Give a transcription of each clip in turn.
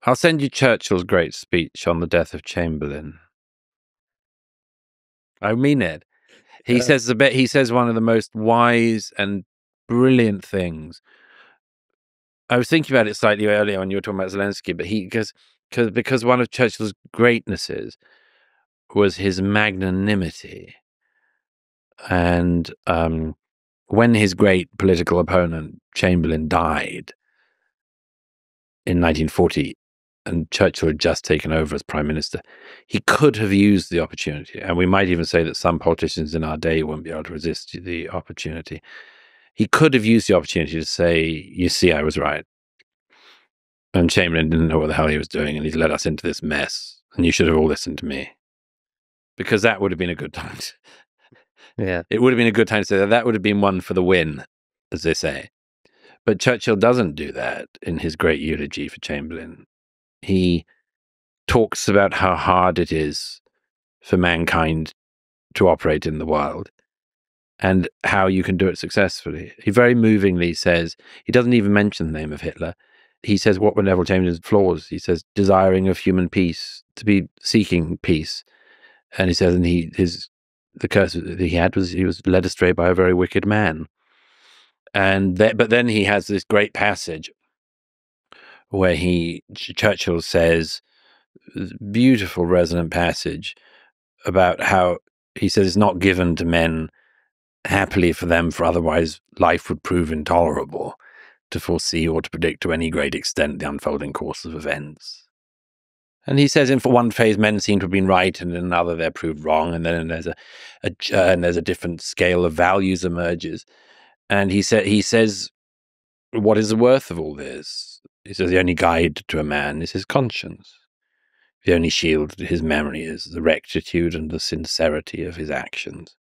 I'll send you Churchill's great speech on the death of Chamberlain. I mean it. He says he says one of the most wise and brilliant things. I was thinking about it slightly earlier when you were talking about Zelensky, but because one of Churchill's greatnesses was his magnanimity. And when his great political opponent, Chamberlain, died in 1940, and Churchill had just taken over as prime minister, he could have used the opportunity. And we might even say that some politicians in our day wouldn't be able to resist the opportunity. He could have used the opportunity to say, you see, I was right. And Chamberlain didn't know what the hell he was doing, and he's led us into this mess. And you should have all listened to me. Because that would have been a good time. Yeah. It would have been a good time to say that. That would have been one for the win, as they say. But Churchill doesn't do that in his great eulogy for Chamberlain. He talks about how hard it is for mankind to operate in the world and how you can do it successfully. He very movingly says, he doesn't even mention the name of Hitler. He says, what were Neville Chamberlain's flaws? He says, desiring of human peace, to be seeking peace. And he says, and the curse that he had was he was led astray by a very wicked man. But then he has this great passage where Churchill says, beautiful resonant passage about how he says it's not given to men happily for them, for otherwise life would prove intolerable, to foresee or to predict to any great extent the unfolding course of events. And he says, in for one phase, men seem to have been right, and in another they're proved wrong, and then there's a different scale of values emerges. And he says, what is the worth of all this? He says, the only guide to a man is his conscience. The only shield to his memory is the rectitude and the sincerity of his actions.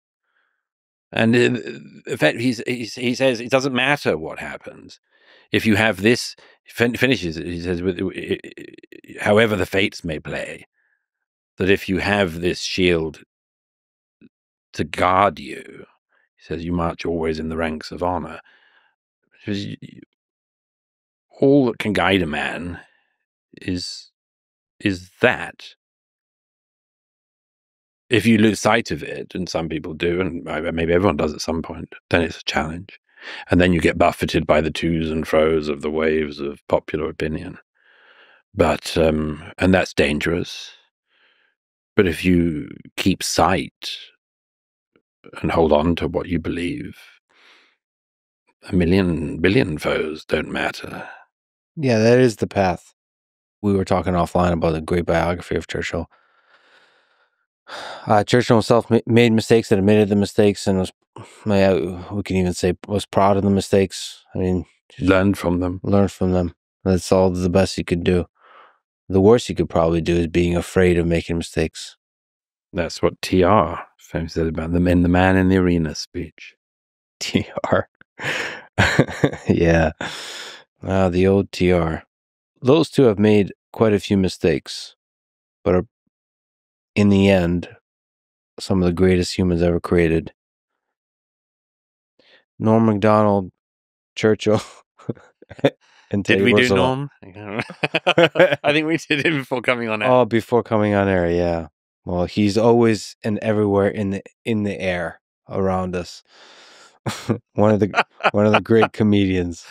And in fact, he says, it doesn't matter what happens. If you have this, finishes it, he says, however the fates may play, that if you have this shield to guard you, he says, you march always in the ranks of honor. All that can guide a man is that. If you lose sight of it, and some people do, and maybe everyone does at some point, then it's a challenge. And then you get buffeted by the twos and fros of the waves of popular opinion. But, and that's dangerous. But if you keep sight and hold on to what you believe, a billion foes don't matter. Yeah, that is the path. We were talking offline about the great biography of Churchill. Churchill himself made mistakes and admitted the mistakes, and we can even say was proud of the mistakes. I mean, learned from them. That's all the best he could do. The worst he could probably do is being afraid of making mistakes. That's what TR said about them in the Man in the Arena speech. TR. Yeah. The old TR. Those two have made quite a few mistakes, but are, in the end, some of the greatest humans ever created. Norm Macdonald, Churchill, and Teddy Did we Roosevelt. do Norm? I think we did it before coming on air. Oh, before coming on air, yeah. Well, he's always and everywhere in the air around us. one of the great comedians.